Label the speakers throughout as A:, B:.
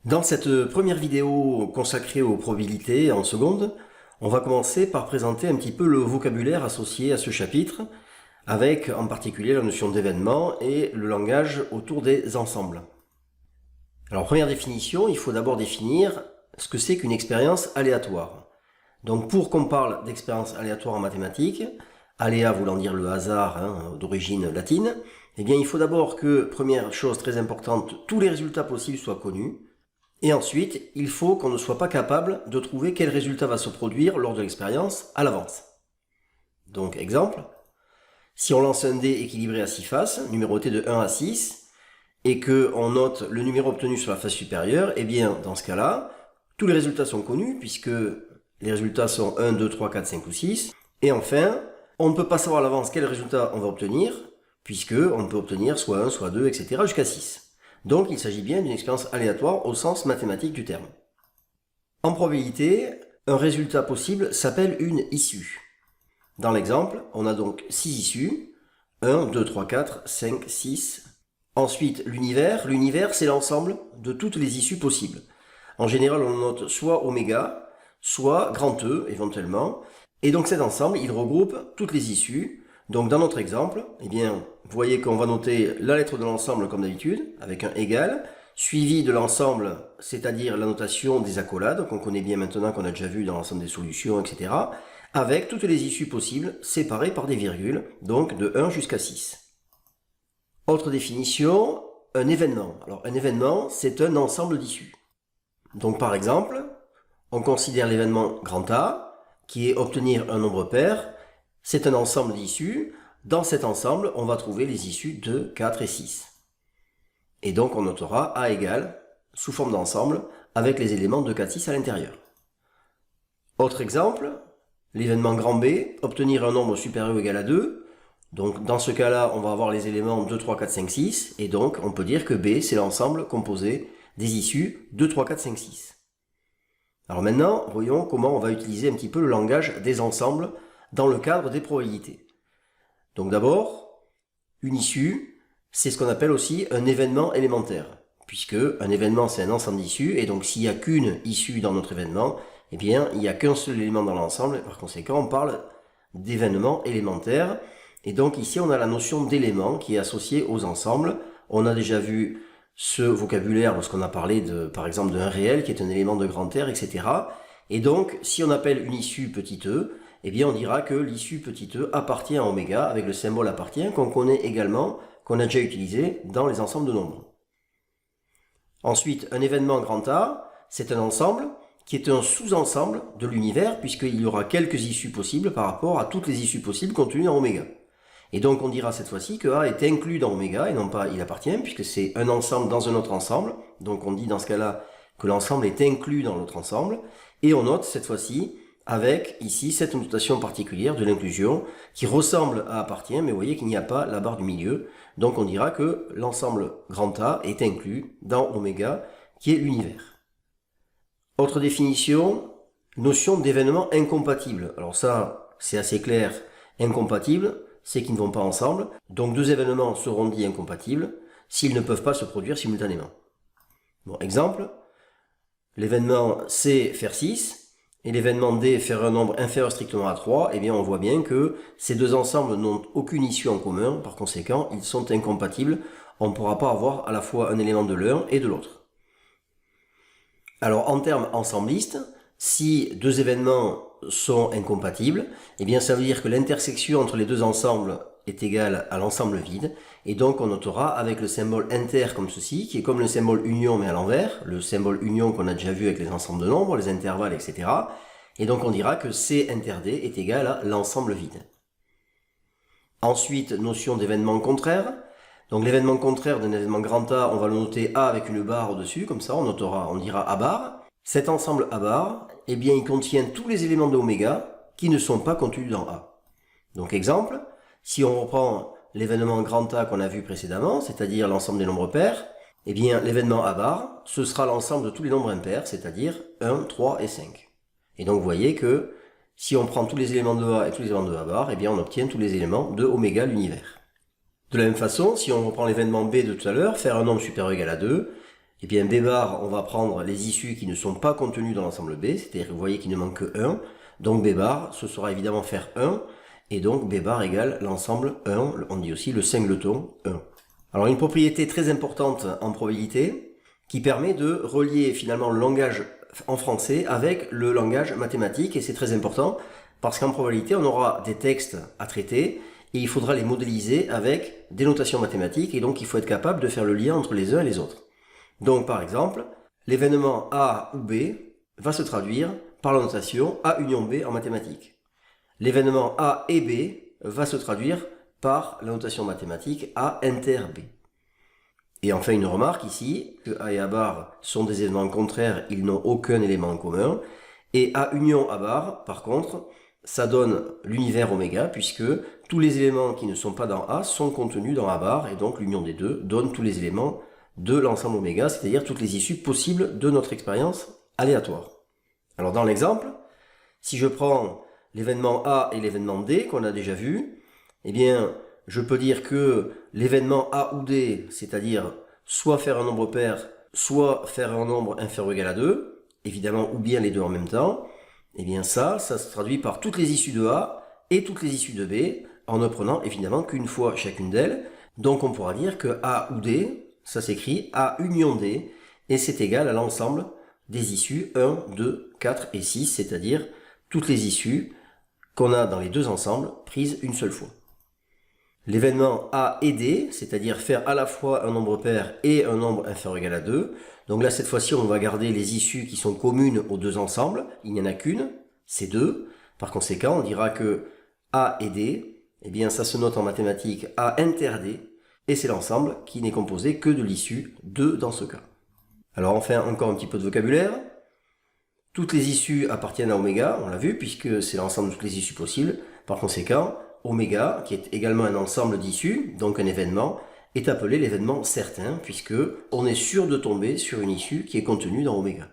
A: Dans cette première vidéo consacrée aux probabilités en seconde, on va commencer par présenter un petit peu le vocabulaire associé à ce chapitre, avec en particulier la notion d'événement et le langage autour des ensembles. Alors première définition, il faut d'abord définir ce que c'est qu'une expérience aléatoire. Donc pour qu'on parle d'expérience aléatoire en mathématiques, aléa voulant dire le hasard d'origine latine, eh bien il faut d'abord que, première chose très importante, tous les résultats possibles soient connus. Et ensuite, il faut qu'on ne soit pas capable de trouver quel résultat va se produire lors de l'expérience à l'avance. Donc, exemple, si on lance un dé équilibré à 6 faces, numéroté de 1 à 6, et qu'on note le numéro obtenu sur la face supérieure, eh bien, dans ce cas-là, tous les résultats sont connus, puisque les résultats sont 1, 2, 3, 4, 5 ou 6. Et enfin, on ne peut pas savoir à l'avance quel résultat on va obtenir, puisque on peut obtenir soit 1, soit 2, etc. jusqu'à 6. Donc il s'agit bien d'une expérience aléatoire au sens mathématique du terme. En probabilité, un résultat possible s'appelle une issue. Dans l'exemple, on a donc 6 issues, 1, 2, 3, 4, 5, 6. Ensuite, l'univers. L'univers, c'est l'ensemble de toutes les issues possibles. En général, on note soit oméga, soit grand E, éventuellement. Et donc cet ensemble, il regroupe toutes les issues. Donc dans notre exemple, eh bien, vous voyez qu'on va noter la lettre de l'ensemble comme d'habitude, avec un égal, suivi de l'ensemble, c'est-à-dire la notation des accolades, qu'on connaît bien maintenant, qu'on a déjà vu dans l'ensemble des solutions, etc., avec toutes les issues possibles, séparées par des virgules, donc de 1 jusqu'à 6. Autre définition, un événement. Alors un événement, c'est un ensemble d'issues. Donc par exemple, on considère l'événement grand A, qui est obtenir un nombre pair. C'est un ensemble d'issues. Dans cet ensemble, on va trouver les issues 2, 4 et 6. Et donc on notera A égale, sous forme d'ensemble, avec les éléments 2, 4, 6 à l'intérieur. Autre exemple, l'événement grand B, obtenir un nombre supérieur ou égal à 2. Donc dans ce cas-là, on va avoir les éléments 2, 3, 4, 5, 6. Et donc on peut dire que B, c'est l'ensemble composé des issues 2, 3, 4, 5, 6. Alors maintenant, voyons comment on va utiliser un petit peu le langage des ensembles dans le cadre des probabilités. Donc d'abord, une issue, c'est ce qu'on appelle aussi un événement élémentaire, puisque un événement c'est un ensemble d'issues, et donc s'il n'y a qu'une issue dans notre événement, eh bien il n'y a qu'un seul élément dans l'ensemble, et par conséquent on parle d'événement élémentaire, et donc ici on a la notion d'élément qui est associée aux ensembles. On a déjà vu ce vocabulaire lorsqu'on a parlé par exemple d'un réel qui est un élément de grand R, etc. Et donc si on appelle une issue petit e, eh bien on dira que l'issue petit e appartient à oméga avec le symbole appartient qu'on connaît également, qu'on a déjà utilisé dans les ensembles de nombres. Ensuite, un événement grand A, c'est un ensemble qui est un sous-ensemble de l'univers puisqu'il y aura quelques issues possibles par rapport à toutes les issues possibles contenues dans oméga. Et donc on dira cette fois-ci que A est inclus dans oméga et non pas il appartient puisque c'est un ensemble dans un autre ensemble. Donc on dit dans ce cas-là que l'ensemble est inclus dans l'autre ensemble. Et on note cette fois-ci avec ici cette notation particulière de l'inclusion qui ressemble à appartient, mais vous voyez qu'il n'y a pas la barre du milieu. Donc on dira que l'ensemble grand A est inclus dans oméga qui est l'univers. Autre définition, notion d'événement incompatible. Alors ça, c'est assez clair, incompatible, c'est qu'ils ne vont pas ensemble. Donc deux événements seront dits incompatibles s'ils ne peuvent pas se produire simultanément. Bon, exemple, l'événement C faire 6 et l'événement D faire un nombre inférieur strictement à 3, eh bien on voit bien que ces deux ensembles n'ont aucune issue en commun, par conséquent ils sont incompatibles, on ne pourra pas avoir à la fois un élément de l'un et de l'autre. Alors en termes ensemblistes, si deux événements sont incompatibles, eh bien ça veut dire que l'intersection entre les deux ensembles est égale à l'ensemble vide, et donc on notera avec le symbole inter comme ceci, qui est comme le symbole union mais à l'envers, le symbole union qu'on a déjà vu avec les ensembles de nombres, les intervalles, etc. Et donc on dira que C inter D est égal à l'ensemble vide. Ensuite, notion d'événement contraire. Donc l'événement contraire d'un événement grand A, on va le noter A avec une barre au-dessus, comme ça on dira A bar. Cet ensemble A bar, eh bien il contient tous les éléments de oméga qui ne sont pas contenus dans A. Donc exemple, si on reprend l'événement grand A qu'on a vu précédemment, c'est-à-dire l'ensemble des nombres pairs, eh bien l'événement A bar, ce sera l'ensemble de tous les nombres impairs, c'est-à-dire 1, 3 et 5. Et donc vous voyez que si on prend tous les éléments de A et tous les éléments de A bar, eh bien on obtient tous les éléments de oméga l'univers. De la même façon, si on reprend l'événement B de tout à l'heure, faire un nombre supérieur ou égal à 2, Eh bien, B bar, on va prendre les issues qui ne sont pas contenues dans l'ensemble B, c'est-à-dire que vous voyez qu'il ne manque que 1. Donc B bar, ce sera évidemment faire 1, et donc B bar égale l'ensemble 1, on dit aussi le singleton 1. Alors une propriété très importante en probabilité, qui permet de relier finalement le langage en français avec le langage mathématique, et c'est très important, parce qu'en probabilité, on aura des textes à traiter, et il faudra les modéliser avec des notations mathématiques, et donc il faut être capable de faire le lien entre les uns et les autres. Donc par exemple, l'événement A ou B va se traduire par la notation A union B en mathématiques. L'événement A et B va se traduire par la notation mathématique A inter B. Et enfin une remarque ici, que A et A bar sont des événements contraires, ils n'ont aucun élément en commun. Et A union A bar, par contre, ça donne l'univers oméga, puisque tous les éléments qui ne sont pas dans A sont contenus dans A bar, et donc l'union des deux donne tous les éléments de l'ensemble oméga, c'est-à-dire toutes les issues possibles de notre expérience aléatoire. Alors dans l'exemple, si je prends l'événement A et l'événement D qu'on a déjà vu, eh bien je peux dire que l'événement A ou D, c'est-à-dire soit faire un nombre pair, soit faire un nombre inférieur ou égal à 2, évidemment ou bien les deux en même temps, eh bien ça se traduit par toutes les issues de A et toutes les issues de B, en ne prenant évidemment qu'une fois chacune d'elles. Donc on pourra dire que A ou D, ça s'écrit A union D, et c'est égal à l'ensemble des issues 1, 2, 4 et 6, c'est-à-dire toutes les issues qu'on a dans les deux ensembles prises une seule fois. L'événement A et D, c'est-à-dire faire à la fois un nombre pair et un nombre inférieur ou égal à 2. Donc là, cette fois-ci, on va garder les issues qui sont communes aux deux ensembles. Il n'y en a qu'une, c'est 2. Par conséquent, on dira que A et D, eh bien, ça se note en mathématiques A inter D, et c'est l'ensemble qui n'est composé que de l'issue 2 dans ce cas. Alors enfin, encore un petit peu de vocabulaire. Toutes les issues appartiennent à oméga, on l'a vu, puisque c'est l'ensemble de toutes les issues possibles. Par conséquent, oméga, qui est également un ensemble d'issues, donc un événement, est appelé l'événement certain, puisque on est sûr de tomber sur une issue qui est contenue dans oméga.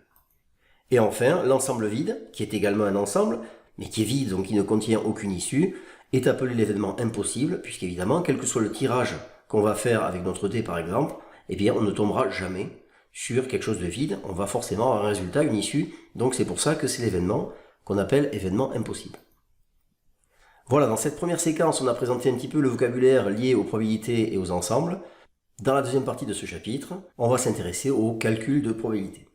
A: Et enfin, l'ensemble vide, qui est également un ensemble, mais qui est vide, donc qui ne contient aucune issue, est appelé l'événement impossible, puisqu'évidemment, quel que soit le tirage qu'on va faire avec notre dé par exemple, eh bien on ne tombera jamais sur quelque chose de vide, on va forcément avoir un résultat, une issue, donc c'est pour ça que c'est l'événement qu'on appelle événement impossible. Voilà, dans cette première séquence, on a présenté un petit peu le vocabulaire lié aux probabilités et aux ensembles. Dans la deuxième partie de ce chapitre, on va s'intéresser au calcul de probabilité.